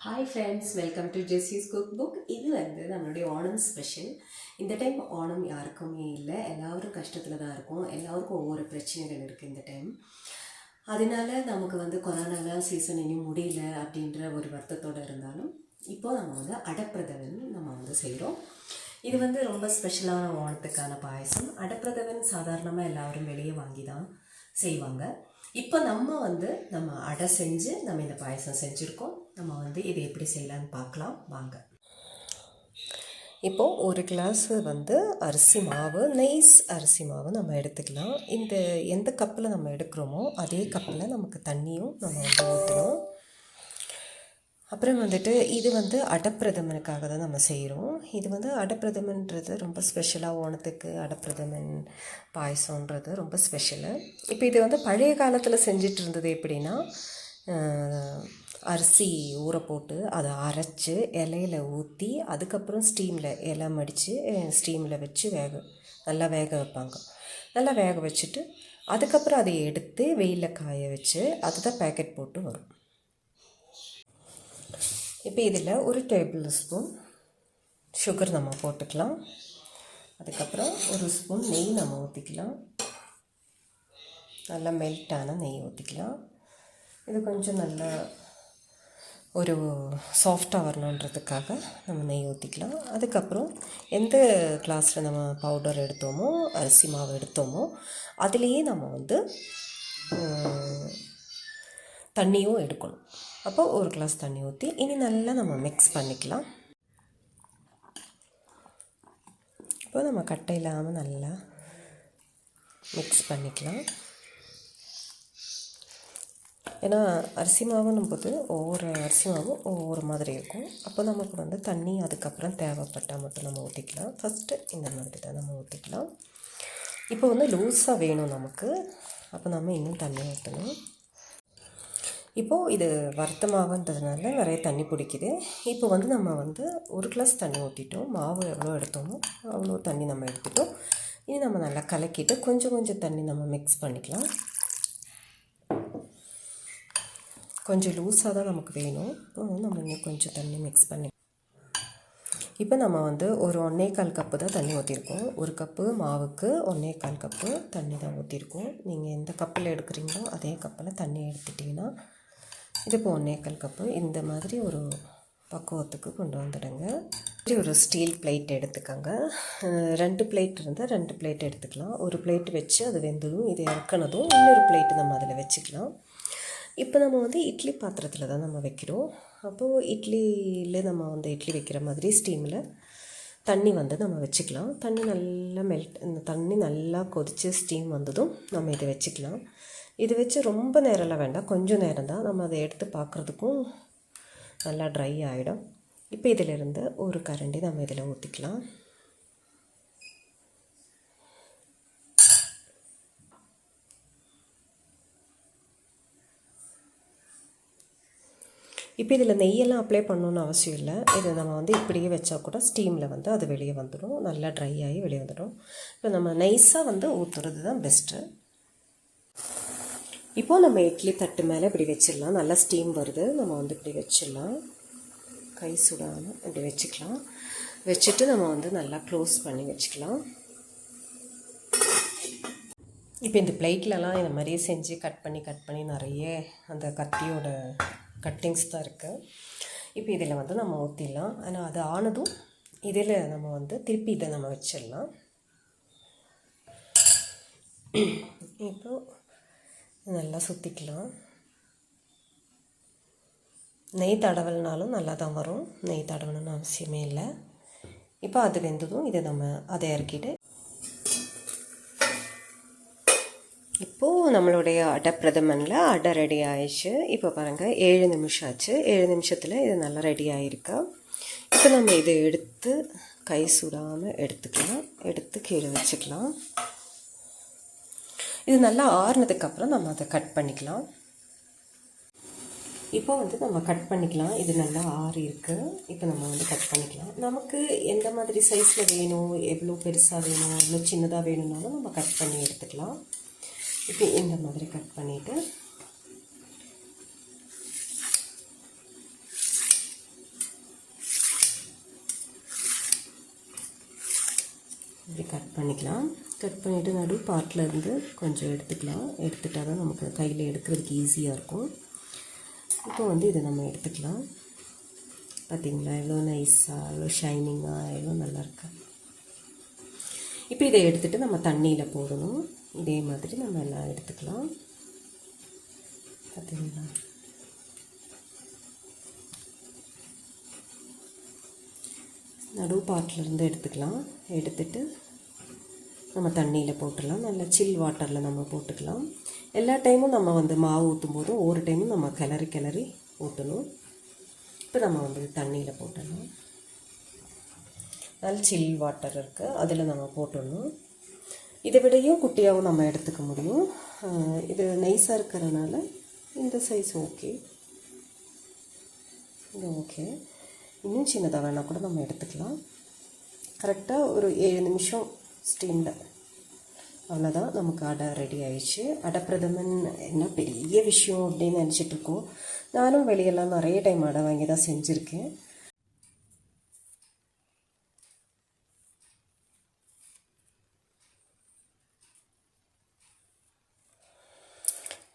Hi friends, welcome to Jesse's Cookbook. இது வந்து நம்மளுடைய ஓணம் ஸ்பெஷல். இந்த டைம் ஓணம் யாருக்குமே இல்லை, எல்லாரும் கஷ்டத்தில் தான் இருக்கும். எல்லாருக்கும் ஒவ்வொரு பிரச்சனைகள் இருக்குது இந்த டைம். அதனால நமக்கு வந்து கொரோனாலாம் சீசன் இன்னும் முடியல அப்படின்ற ஒரு வருத்தத்தோடு இருந்தாலும் இப்போது நம்ம வந்து அடப்பிரதமன் நம்ம வந்து செய்கிறோம். இது வந்து ரொம்ப ஸ்பெஷலான ஓணத்துக்கான பாயசம். அடப்பிரதமன் சாதாரணமாக எல்லோரும் வெளியே வாங்கி தான் செய்வாங்க. இப்போ நம்ம அடை செஞ்சு நம்ம இந்த பாயசம் செஞ்சுருக்கோம். நம்ம வந்து இதை எப்படி செய்யலான்னு பார்க்கலாம் வாங்க. இப்போது ஒரு கிளாஸ் வந்து அரிசி மாவு, நைஸ் அரிசி மாவு நம்ம எடுத்துக்கலாம். இந்த எந்த கப்பில் நம்ம எடுக்கிறோமோ அதே கப்பில் நமக்கு தண்ணியும் நம்ம வந்து ஊற்றணும். அப்புறம் வந்துட்டு இது வந்து அடப்பிரதமனுக்காக தான் நம்ம செய்கிறோம். இது வந்து அடப்பிரதமன்றது ரொம்ப ஸ்பெஷலாக ஓணத்துக்கு அடப்பிரதமன் பாயசன்றது ரொம்ப ஸ்பெஷலு. இப்போ இது வந்து பழைய காலத்தில் செஞ்சிட்டு இருந்தது எப்படின்னா, அரிசி ஊற போட்டு அதை அரைச்சி இலையில் ஊற்றி அதுக்கப்புறம் ஸ்டீமில் இலை மடித்து ஸ்டீமில் வச்சு நல்லா வேக வைப்பாங்க. நல்லா வேக வச்சுட்டு அதுக்கப்புறம் அதை எடுத்து வெயிலில் காய வச்சு அதுதான் பேக்கெட் போட்டு வரும். இப்போ இதில் ஒரு டேபிள் ஸ்பூன் சுகர் நம்ம போட்டுக்கலாம். அதுக்கப்புறம் ஒரு ஸ்பூன் நெய் நம்ம ஊற்றிக்கலாம். நல்லா மெல்ட்டான நெய் ஊற்றிக்கலாம். இது கொஞ்சம் நல்லா ஒரு சாஃப்டாக வரணுன்றதுக்காக நம்ம நெய் ஊற்றிக்கலாம். அதுக்கப்புறம் எந்த கிளாஸில் நம்ம பவுடர் எடுத்தோமோ, அரிசி மாவு எடுத்தோமோ, அதுலேயே நம்ம வந்து தண்ணியும் எடுக்கணும். அப்போ ஒரு கிளாஸ் தண்ணி ஊற்றி இனி நல்லா நம்ம மிக்ஸ் பண்ணிக்கலாம். இப்போ நம்ம கட்டை இல்லாமல் நல்லா மிக்ஸ் பண்ணிக்கலாம். ஏன்னா அரிசி மாவுன்னும் போது ஒவ்வொரு அரிசி மாவும் ஒவ்வொரு மாதிரி இருக்கும். அப்போ நமக்கு வந்து தண்ணி அதுக்கப்புறம் தேவைப்பட்டால் மட்டும் நம்ம ஊற்றிக்கலாம். ஃபஸ்ட்டு இந்த மாதிரி தான் நம்ம ஊற்றிக்கலாம். இப்போ வந்து லூஸாக வேணும் நமக்கு, அப்போ நம்ம இன்னும் தண்ணி ஊற்றணும். இப்போது இது வறுத்த மாவுன்றதுனால நிறைய தண்ணி பிடிக்குது. இப்போ வந்து நம்ம வந்து ஒரு கிளாஸ் தண்ணி ஊற்றிட்டோம். மாவு எவ்வளோ எடுத்தோமோ அவ்வளோ தண்ணி நம்ம எடுத்துட்டோம். இனி நம்ம நல்லா கலக்கிட்டு கொஞ்சம் கொஞ்சம் தண்ணி நம்ம மிக்ஸ் பண்ணிக்கலாம். கொஞ்சம் லூஸாக தான் நமக்கு வேணும். இப்போ வந்து நம்ம இன்னும் கொஞ்சம் தண்ணி மிக்ஸ் பண்ணி இப்போ நம்ம வந்து ஒரு 1.25 கப்பு தான் தண்ணி ஊற்றிருக்கோம். ஒரு கப்பு மாவுக்கு 1.25 கப்பு தண்ணி தான் ஊற்றிருக்கோம். நீங்கள் எந்த கப்பில் எடுக்கிறீங்களோ அதே கப்பில் தண்ணி எடுத்துட்டிங்கன்னா இது இப்போ 1.25 கப்பு இந்த மாதிரி ஒரு பக்குவத்துக்கு கொண்டு வந்துடுங்க. ஒரு ஸ்டீல் பிளேட் எடுத்துக்கோங்க. 2 பிளேட் இருந்தால் 2 பிளேட் எடுத்துக்கலாம். ஒரு பிளேட் வச்சு அது வெந்ததும் இது இறக்குனதும் இன்னொரு பிளேட்டு நம்ம அதில் வச்சுக்கலாம். இப்போ நம்ம வந்து இட்லி பாத்திரத்தில் தான் நம்ம வைக்கிறோம். அப்போது இட்லியில் நம்ம வந்து இட்லி வைக்கிற மாதிரி ஸ்டீமில் தண்ணி வந்து நம்ம வச்சுக்கலாம். தண்ணி நல்லா இந்த தண்ணி நல்லா கொதித்து ஸ்டீம் வந்ததும் நம்ம இதை வச்சுக்கலாம். இது வச்சு ரொம்ப நேரம்லாம் வேண்டாம், கொஞ்சம் நேரம் தான். நம்ம அதை எடுத்து பார்க்குறதுக்கும் நல்லா ட்ரை ஆகிடும். இப்போ இதிலிருந்து ஒரு கரண்டி நம்ம இதில் ஊற்றிக்கலாம். இப்போ இதில் நெய்யெல்லாம் அப்ளை பண்ணணுன்னு அவசியம் இல்லை. இதை நம்ம வந்து இப்படியே வச்சா கூட ஸ்டீமில் வந்து அது வெளியே வந்துடும், நல்லா ட்ரை ஆகி வெளியே வந்துடும். இப்போ நம்ம நைஸாக வந்து ஊற்றுறது தான் பெஸ்ட்டு. இப்போது நம்ம இட்லி தட்டு மேலே இப்படி வச்சிடலாம். நல்லா ஸ்டீம் வருது, நம்ம வந்து இப்படி வச்சிடலாம். கை சுடாமல் இப்படி வச்சுக்கலாம். வச்சுட்டு நம்ம வந்து நல்லா க்ளோஸ் பண்ணி வச்சுக்கலாம். இப்போ இந்த பிளேட்லலாம் இந்த மாதிரியே செஞ்சு கட் பண்ணி நிறைய அந்த கத்தியோட கட்டிங்ஸ் தான் இருக்குது. இப்போ இதில் வந்து நம்ம ஊற்றிடலாம். ஆனால் அது ஆனதும் இதில் நம்ம வந்து திருப்பி இதை நம்ம வச்சிடலாம். இப்போது நல்லா சுற்றிக்கலாம். நெய் தடவல்னாலும் நல்லா தான் வரும், நெய் தடவணும்னு அவசியமே இல்லை. இப்போ அது வெந்ததும் இதை நம்ம அதை இறக்கிட்டு இப்போது நம்மளுடைய அடப்பிரதமனில் அடை ரெடி ஆயிடுச்சு. இப்போ பாருங்கள் 7 நிமிஷம் ஆச்சு. 7 நிமிஷத்தில் இது நல்லா ரெடி ஆகிருக்கா. இப்போ நம்ம இதை எடுத்து கை சுடாமல் எடுத்துக்கலாம். எடுத்து கீழே வச்சுக்கலாம். இது நல்லா ஆறுனதுக்கப்புறம் நம்ம அதை கட் பண்ணிக்கலாம். இப்போ வந்து நம்ம கட் பண்ணிக்கலாம். இது நல்லா ஆறி இருக்குது. இப்போ நம்ம வந்து கட் பண்ணிக்கலாம். நமக்கு எந்த மாதிரி சைஸில் வேணும், எவ்வளோ பெருசாக வேணும், எவ்வளோ சின்னதாக வேணும்னாலும் நம்ம கட் பண்ணி எடுத்துக்கலாம். இப்போ இந்த மாதிரி கட் பண்ணிவிட்டு இப்படி கட் பண்ணிக்கலாம். கட் பண்ணிவிட்டு நடு பார்ட்டில் இருந்து கொஞ்சம் எடுத்துக்கலாம். எடுத்துட்டால் தான் நமக்கு கையில் எடுக்கிறதுக்கு ஈஸியாக இருக்கும். இப்போ வந்து இதை நம்ம எடுத்துக்கலாம். பார்த்திங்களா எவ்வளோ நைஸாக, எவ்வளோ ஷைனிங்காக, எவ்வளோ நல்லாயிருக்கு. இப்போ இதை எடுத்துகிட்டு நம்ம தண்ணியில் போடணும். இதே மாதிரி நம்ம எல்லாம் எடுத்துக்கலாம். பார்த்திங்களா நடு பாட்டிலேருந்து எடுத்துக்கலாம். எடுத்துட்டு நம்ம தண்ணியில் போட்டுடலாம். நல்ல சில் வாட்டரில் நம்ம போட்டுக்கலாம். எல்லா டைமும் நம்ம வந்து மாவு ஊற்றும் போதும் ஒவ்வொரு டைமும் நம்ம கிளறி ஊற்றணும். இப்போ நம்ம வந்து தண்ணியில் போட்டுடலாம். நல்ல சில் வாட்டர் இருக்குது, அதில் நம்ம போட்டுடணும். இதை விடையும் குட்டியாகவும் நம்ம எடுத்துக்க முடியும். இது நைஸாக இருக்கிறதுனால இந்த சைஸ் ஓகே, இது ஓகே. இன்னும் சின்னதாக வேணால் கூட நம்ம எடுத்துக்கலாம். கரெக்டாக ஒரு 7 நிமிஷம் ஸ்டீமில், அவ்வளோதான். நமக்கு அடை ரெடி ஆயிடுச்சு. அடை பிரதமன் என்ன பெரிய விஷயம் அப்படின்னு நினச்சிட்ருக்கோம். நானும் வெளியெல்லாம் நிறைய டைம் அடை வாங்கி தான் செஞ்சுருக்கேன்.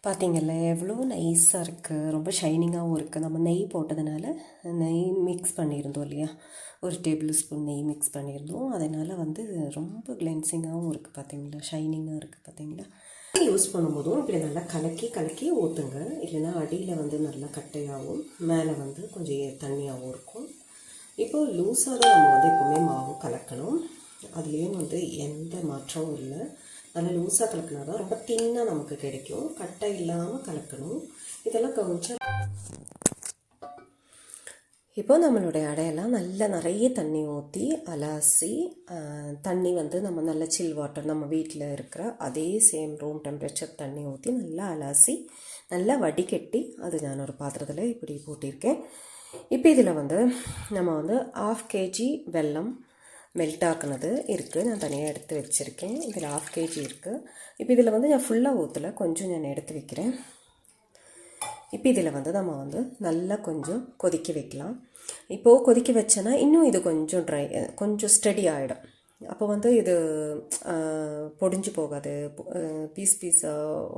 பார்த்திங்கல்ல எவ்வளோ நைஸாக இருக்குது, ரொம்ப ஷைனிங்காகவும் இருக்குது. நம்ம நெய் போட்டதுனால நெய் மிக்ஸ் பண்ணியிருந்தோம் இல்லையா, ஒரு டேபிள் ஸ்பூன் நெய் மிக்ஸ் பண்ணியிருந்தோம். அதனால் வந்து ரொம்ப கிளென்சிங்காகவும் இருக்குது. பார்த்திங்களா ஷைனிங்காக இருக்குது. பார்த்திங்களா யூஸ் பண்ணும்போதும் இப்படி நல்லா கலக்கி ஊற்றுங்க. இல்லைன்னா அடியில் வந்து நல்லா கட்டையாகவும் மேலே வந்து கொஞ்சம் தண்ணியாகவும் இருக்கும். இப்போது லூஸாக தான் நம்ம வந்து எப்போவுமே மாவு கலக்கணும். அதுலேயும் வந்து எந்த மாற்றமும் இல்லை. நல்லா லூஸாக கலக்கினா தான் ரொம்ப தின்னாக நமக்கு கிடைக்கும். கட்டை இல்லாமல் கலக்கணும். இதெல்லாம் கொஞ்சம் இப்போ நம்மளுடைய அடையெல்லாம் நல்லா நிறைய தண்ணி ஊற்றி அலசி, தண்ணி வந்து நம்ம நல்ல சில் வாட்டர் நம்ம வீட்டில் இருக்கிற அதே சேம் ரூம் டெம்பரேச்சர் தண்ணி ஊற்றி நல்லா அலசி நல்லா வடிகட்டி அது நான் ஒரு பாத்திரத்தில் இப்படி போட்டிருக்கேன். இப்போ இதில் வந்து நம்ம வந்து 1/2 kg வெல்லம் மெல்ட் ஆக்குனது இருக்குது. நான் தனியாக எடுத்து வச்சுருக்கேன். இதில் 1/2 kg இருக்குது. இப்போ இதில் வந்து நான் ஃபுல்லாக ஊற்றலை, கொஞ்சம் நான் எடுத்து வைக்கிறேன். இப்போ இதில் வந்து நம்ம வந்து நல்லா கொஞ்சம் கொதிக்க வைக்கலாம். இப்போது கொதிக்க வச்சேன்னா இன்னும் இது கொஞ்சம் ஸ்டடி ஆகிடும். அப்போ வந்து இது பொடிஞ்சு போகாது, பீஸ்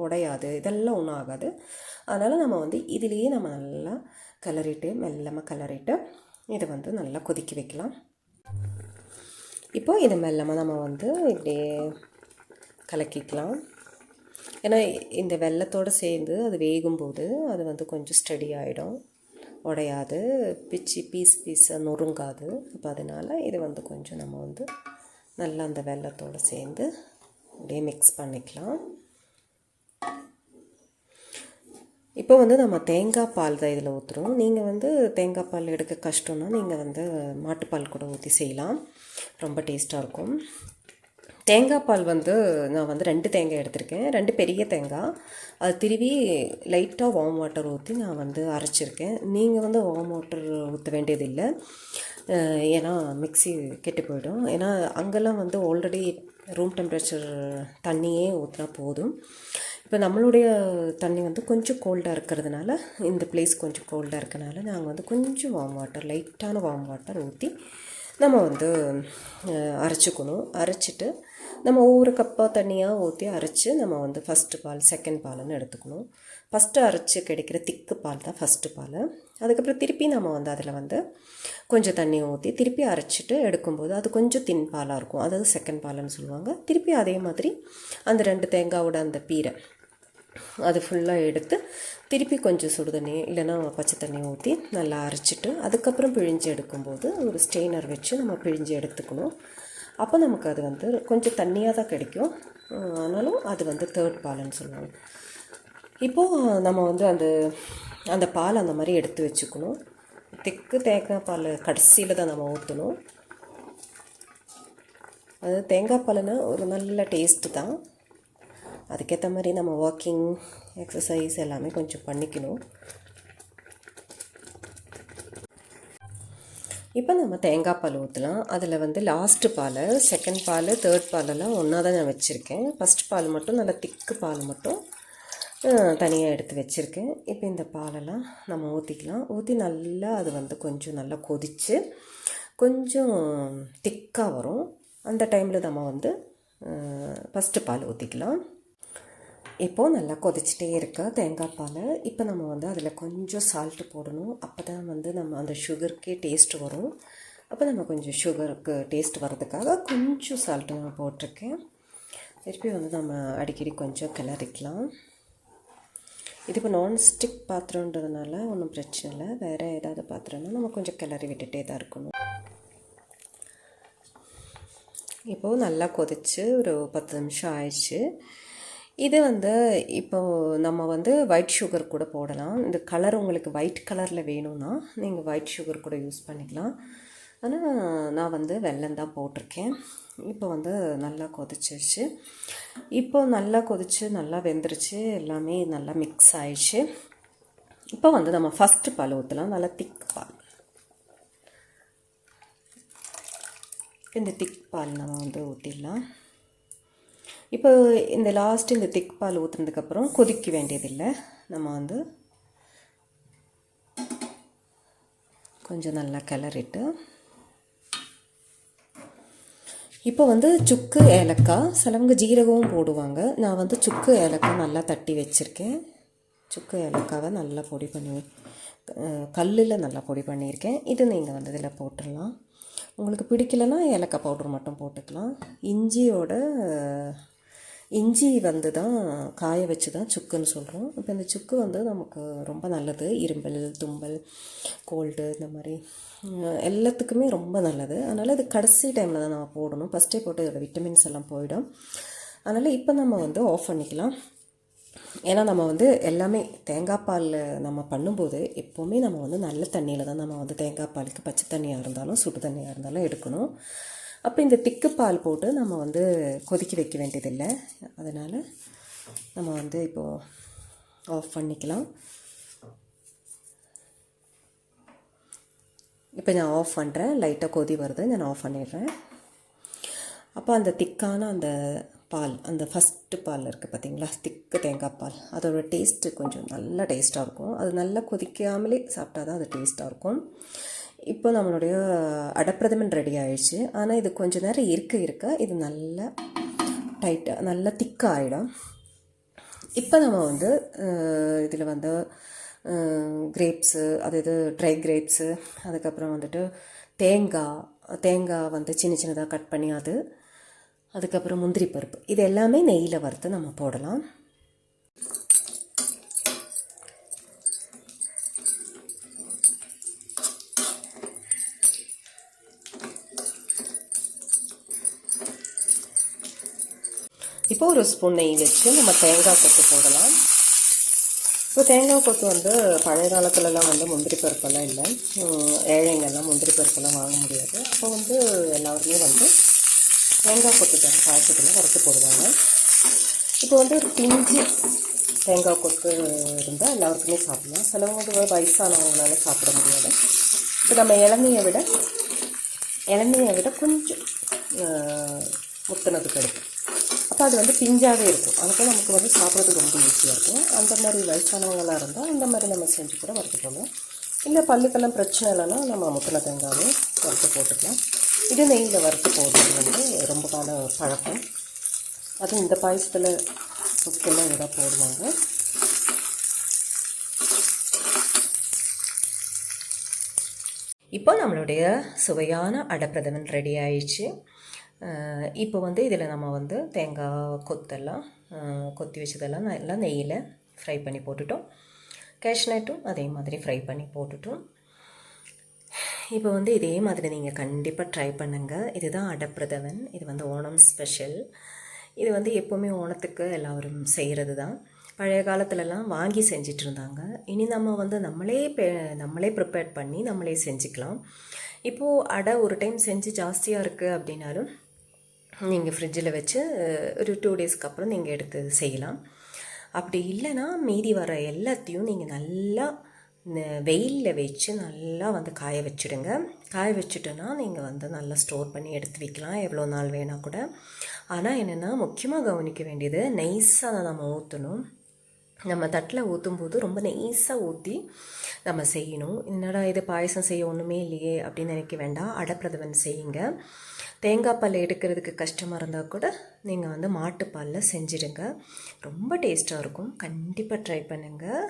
உடையாது, இதெல்லாம் ஒன்றும் ஆகாது. அதனால் நம்ம வந்து இதிலேயே நம்ம நல்லா மெல்லமாக கிளறிட்டு இதை வந்து நல்லா கொதிக்க வைக்கலாம். இப்போது இது மெல்லமாக நம்ம வந்து இப்படியே கலக்கிக்கலாம். ஏன்னா இந்த வெல்லத்தோடு சேர்ந்து அது வேகும்போது அது வந்து கொஞ்சம் ஸ்டடி ஆகிடும், உடையாது, பீஸாக நொறுங்காது. இப்போ அதனால் இது வந்து கொஞ்சம் நம்ம வந்து நல்லா அந்த வெல்லத்தோடு சேர்ந்து அப்படியே மிக்ஸ் பண்ணிக்கலாம். இப்போ வந்து நம்ம தேங்காய் பால் தான் இதில் ஊற்றுறோம். நீங்கள் வந்து தேங்காய் பால் எடுக்க கஷ்டம்னா நீங்கள் வந்து மாட்டுப்பால் கூட ஊற்றி செய்யலாம், ரொம்ப டேஸ்ட்டாக இருக்கும். தேங்காய் பால் வந்து நான் வந்து 2 தேங்காய் எடுத்திருக்கேன், 2 பெரிய தேங்காய். அது திருவி லைட்டாக வார்ம் வாட்டர் ஊற்றி நான் வந்து அரைச்சிருக்கேன். நீங்கள் வந்து வார்ம் வாட்டர் ஊற்ற வேண்டியதில்லை, ஏன்னா மிக்ஸி கெட்டு போயிடும். ஏன்னா அங்கெல்லாம் வந்து ஆல்ரெடி ரூம் டெம்பரேச்சர் தண்ணியே ஊற்றினா போதும். இப்போ நம்மளுடைய தண்ணி வந்து கொஞ்சம் கோல்டாக இருக்கிறதுனால, இந்த பிளேஸ் கொஞ்சம் கோல்டாக இருக்கிறதுனால நாங்கள் வந்து கொஞ்சம் வார்ம் வாட்டர், லைட்டான வார்ம் வாட்டர் ஊற்றி நம்ம வந்து அரைச்சிக்கணும். அரைச்சிட்டு நம்ம ஒவ்வொரு கப்பாக தண்ணியாக ஊற்றி அரைச்சி நம்ம வந்து ஃபஸ்ட்டு பால் செகண்ட் பால்னு எடுத்துக்கணும். ஃபஸ்ட்டு அரைச்சி கிடைக்கிற திக்கு பால் தான் ஃபஸ்ட்டு பால். அதுக்கப்புறம் திருப்பி நம்ம வந்து அதில் வந்து கொஞ்சம் தண்ணி ஊற்றி திருப்பி அரைச்சிட்டு எடுக்கும்போது அது கொஞ்சம் தின் பாலாக இருக்கும், அதாவது செகண்ட் பால்னு சொல்லுவாங்க. திருப்பி அதே மாதிரி அந்த 2 தேங்காவோட அந்த பீரை அது ஃபுல்லாக எடுத்து திருப்பி கொஞ்சம் சுடு தண்ணி இல்லைன்னா பச்சை தண்ணி ஊற்றி நல்லா அரைச்சிட்டு அதுக்கப்புறம் பிழிஞ்சு எடுக்கும்போது ஒரு ஸ்ட்ரெயினர் வச்சு நம்ம பிழிஞ்சு எடுத்துக்கணும். அப்போ நமக்கு அது வந்து கொஞ்சம் தண்ணியாக தான் கிடைக்கும், ஆனாலும் அது வந்து தேர்ட் பால்னு சொல்லுவாங்க. இப்போது நம்ம வந்து அந்த பால் அந்த மாதிரி எடுத்து வச்சுக்கணும். திக்கு தேங்காய் பால் கடைசியில் தான் நம்ம ஊற்றணும். அது தேங்காய் பால்னா ஒரு நல்ல டேஸ்ட்டு தான். அதுக்கேற்ற மாதிரி நம்ம வாக்கிங் எக்ஸசைஸ் எல்லாமே கொஞ்சம் பண்ணிக்கணும். இப்போ நம்ம தேங்காய் பால் ஊற்றலாம். அதில் வந்து லாஸ்ட்டு பால், செகண்ட் பால், தேர்ட் பாலெல்லாம் ஒன்றா தான் நான் வச்சுருக்கேன். ஃபஸ்ட் பால் மட்டும் நல்லா திக்கு பால் மட்டும் தனியாக எடுத்து வச்சுருக்கேன். இப்போ இந்த பாலெல்லாம் நம்ம ஊற்றிக்கலாம். ஊற்றி நல்லா அது வந்து கொஞ்சம் நல்லா கொதித்து கொஞ்சம் திக்காக வரும். அந்த டைமில் நம்ம வந்து ஃபஸ்ட்டு பால் ஊற்றிக்கலாம். இப்போது நல்லா கொதிச்சிட்டே இருக்க தேங்காய் பால். இப்போ நம்ம வந்து அதில் கொஞ்சம் சால்ட்டு போடணும். அப்போ தான் வந்து நம்ம அந்த சுகருக்கே டேஸ்ட் வரும். அப்போ நம்ம கொஞ்சம் சுகருக்கு டேஸ்ட் வர்றதுக்காக கொஞ்சம் சால்ட்டு நான் போட்டிருக்கேன். திருப்பி வந்து நம்ம அடிக்கடி கொஞ்சம் கிளறிக்கலாம். இது இப்போ நான்ஸ்டிக் பாத்திரன்றதுனால ஒன்றும் பிரச்சனை இல்லை. வேறு ஏதாவது பாத்திரம்னா நம்ம கொஞ்சம் கிளறி விட்டுட்டே தான் இருக்கணும். இப்போது நல்லா கொதிச்சு ஒரு 10 நிமிஷம் ஆயிடுச்சு. இது வந்து இப்போது நம்ம வந்து ஒயிட் சுகர் கூட போடலாம். இந்த கலர் உங்களுக்கு ஒயிட் கலரில் வேணும்னா நீங்கள் ஒயிட் சுகர் கூட யூஸ் பண்ணிக்கலாம். ஆனால் நான் வந்து வெல்லம் தான் போட்டிருக்கேன். இப்போ வந்து நல்லா கொதிச்சிருச்சு. இப்போ நல்லா கொதிச்சு நல்லா வெந்துருச்சு. எல்லாமே நல்லா மிக்ஸ் ஆயிடுச்சு. இப்போ வந்து நம்ம ஃபஸ்ட்டு பால் ஊற்றலாம். நல்லா திக் பால். இந்த திக் பால் நம்ம வந்து ஊற்றிடலாம். இப்போ இந்த லாஸ்ட்டு இந்த திக் பால் ஊற்றுனதுக்கப்புறம் கொதிக்க வேண்டியதில்லை. நம்ம வந்து கொஞ்சம் நல்லா கிளறிட்டு இப்போ வந்து சுக்கு ஏலக்காய், சிலவங்க ஜீரகமும் போடுவாங்க. நான் வந்து சுக்கு ஏலக்காய் நல்லா தட்டி வச்சுருக்கேன். சுக்கு ஏலக்காவை நல்லா பொடி பண்ணி கல்லில் நல்லா பொடி பண்ணியிருக்கேன். இது நீங்கள் வந்து இதில் போட்டுடலாம். உங்களுக்கு பிடிக்கலைன்னா ஏலக்காய் பவுட்ரு மட்டும் போட்டுக்கலாம். இஞ்சி வந்து தான் காய வச்சு தான் சுக்குன்னு சொல்கிறோம். இப்போ இந்த சுக்கு வந்து நமக்கு ரொம்ப நல்லது. இரும்பல், தும்பல், கோல்டு இந்த மாதிரி எல்லாத்துக்குமே ரொம்ப நல்லது. அதனால் இது கடைசி டைமில் தான் நம்ம போடணும். ஃபஸ்ட்டே போட்டு இதோட விட்டமின்ஸ் எல்லாம் போயிடும். அதனால் இப்போ நம்ம வந்து ஆஃப் பண்ணிக்கலாம். ஏன்னா நம்ம வந்து எல்லாமே தேங்காய் பால் நம்ம பண்ணும்போது எப்போவுமே நம்ம வந்து நல்ல தண்ணியில் தான் நம்ம வந்து தேங்காய் பாலுக்கு பச்சை தண்ணியாக இருந்தாலும் சுடு தண்ணியாக இருந்தாலும் எடுக்கணும். அப்போ இந்த திக்கு பால் போட்டு நம்ம வந்து கொதிக்க வைக்க வேண்டியதில்லை. அதனால் நம்ம வந்து இப்போது ஆஃப் பண்ணிக்கலாம். இப்போ நான் ஆஃப் பண்ணுறேன். லைட்டாக கொதி வருது, நான் ஆஃப் பண்ணிடுறேன். அப்போ அந்த திக்கான அந்த பால், அந்த ஃபஸ்ட்டு பால் இருக்குது பார்த்திங்களா, திக்கு தேங்காய் பால், அதோடய டேஸ்ட்டு கொஞ்சம் நல்ல டேஸ்ட்டாக இருக்கும். அது நல்லா கொதிக்காமலே சாப்பிட்டா தான் அது டேஸ்ட்டாக இருக்கும். இப்போ நம்மளுடைய அடப்பிரதமன் ரெடி ஆகிடுச்சு. ஆனால் இது கொஞ்சம் நேரம் இருக்க இது நல்லா டைட்டாக நல்லா திக்காக ஆகிடும். இப்போ நம்ம வந்து இதில் வந்து கிரேப்ஸு, இது ட்ரை கிரேப்ஸு, அதுக்கப்புறம் வந்துட்டு தேங்காய் வந்து சின்ன சின்னதாக கட் பண்ணி அதுக்கப்புறம் முந்திரி பருப்பு, இது எல்லாமே நெய்யில் வறுத்து நம்ம போடலாம். இப்போ ஒரு ஸ்பூன் நெய் வச்சு நம்ம தேங்காய் கொத்து போடலாம். இப்போ தேங்காய் கொத்து வந்து பழைய காலத்துலலாம் வந்து முந்திரி பருப்பெல்லாம் இல்லை, ஏழைங்கெல்லாம் முந்திரி பருப்பெல்லாம் வாங்க முடியாது. அப்போ வந்து எல்லாருமே வந்து தேங்காய் கொத்து பாயசத்தில் வறுத்து போடுவாங்க. இப்போ வந்து ஒரு பிஞ்சு தேங்காய் கொத்து இருந்தால் எல்லாருக்குமே சாப்பிடலாம். சிலவங்க வயசானவங்களால சாப்பிட முடியாது. இப்போ நம்ம இளநியை விட கொஞ்சம் முத்துனதுக்கு எடுக்கும். அப்போ அது வந்து பிஞ்சாகவே இருக்கும். அதுக்கு நமக்கு வந்து சாப்பிட்றதுக்கு ரொம்ப ஈஸியாக இருக்கும். அந்த மாதிரி வயசானவங்களாக இருந்தால் அந்த மாதிரி நம்ம செஞ்சு கூட வறுத்து போடலாம். இல்லை பல்லுக்கெல்லாம் பிரச்சனை இல்லைன்னா நம்ம முத்தின தேங்காவே வறுத்து போட்டுக்கலாம். இது நெய்யில் வறுத்து போடுறது வந்து ரொம்ப கால பழக்கம். அதுவும் இந்த பாயசத்தில் முக்கியமாக இதாக போடுவாங்க. இப்போ நம்மளுடைய சுவையான அடப்பிரதமன் ரெடி ஆயிடுச்சு. இப்போ வந்து இதில் நம்ம வந்து தேங்காய் கொத்தெல்லாம் கொத்தி வச்சதெல்லாம் எல்லாம் நெய்யில் ஃப்ரை பண்ணி போட்டுட்டோம். கேஷ்நட்டும் அதே மாதிரி ஃப்ரை பண்ணி போட்டுட்டோம். இப்போ வந்து இதே மாதிரி நீங்கள் கண்டிப்பாக ட்ரை பண்ணுங்கள். இதுதான் அடப்பிரதமன். இது வந்து ஓணம் ஸ்பெஷல். இது வந்து எப்போவுமே ஓணத்துக்கு எல்லோரும் செய்கிறது தான். பழைய காலத்துலலாம் வாங்கி செஞ்சிட்டு இருந்தாங்க. இனி நம்ம வந்து நம்மளே ப்ரிப்பேர் பண்ணி நம்மளே செஞ்சுக்கலாம். இப்போது அடை ஒரு டைம் செஞ்சு ஜாஸ்தியாக இருக்குது அப்படின்னாலும் நீங்கள் ஃப்ரிட்ஜில் வச்சு ஒரு 2 டேஸ்க்கு அப்புறம் நீங்கள் எடுத்து செய்யலாம். அப்படி இல்லைன்னா மீதி வர எல்லாத்தையும் நீங்கள் நல்லா வெயிலில் வச்சு நல்லா வந்து காய வச்சுடுங்க. காய வச்சுட்டோன்னா நீங்கள் வந்து நல்லா ஸ்டோர் பண்ணி எடுத்து வைக்கலாம், எவ்வளோ நாள் வேணால் கூட. ஆனால் என்னென்னா முக்கியமாக கவனிக்க வேண்டியது, நைஸாக நம்ம ஊற்றணும். நம்ம தட்டில் ஊற்றும்போது ரொம்ப நெய்ஸாக ஊற்றி நம்ம செய்யணும். என்னடா இது பாயசம் செய்ய ஒன்றுமே இல்லையே அப்படின்னு நினைக்க வேண்டாம். அடப்பிரதமன் செய்யுங்க. தேங்காய் பால் எடுக்கிறதுக்கு கஷ்டமாக இருந்தால் கூட நீங்கள் வந்து மாட்டுப்பாலில் செஞ்சிடுங்க. ரொம்ப டேஸ்ட்டாக இருக்கும். கண்டிப்பாக ட்ரை பண்ணுங்கள்.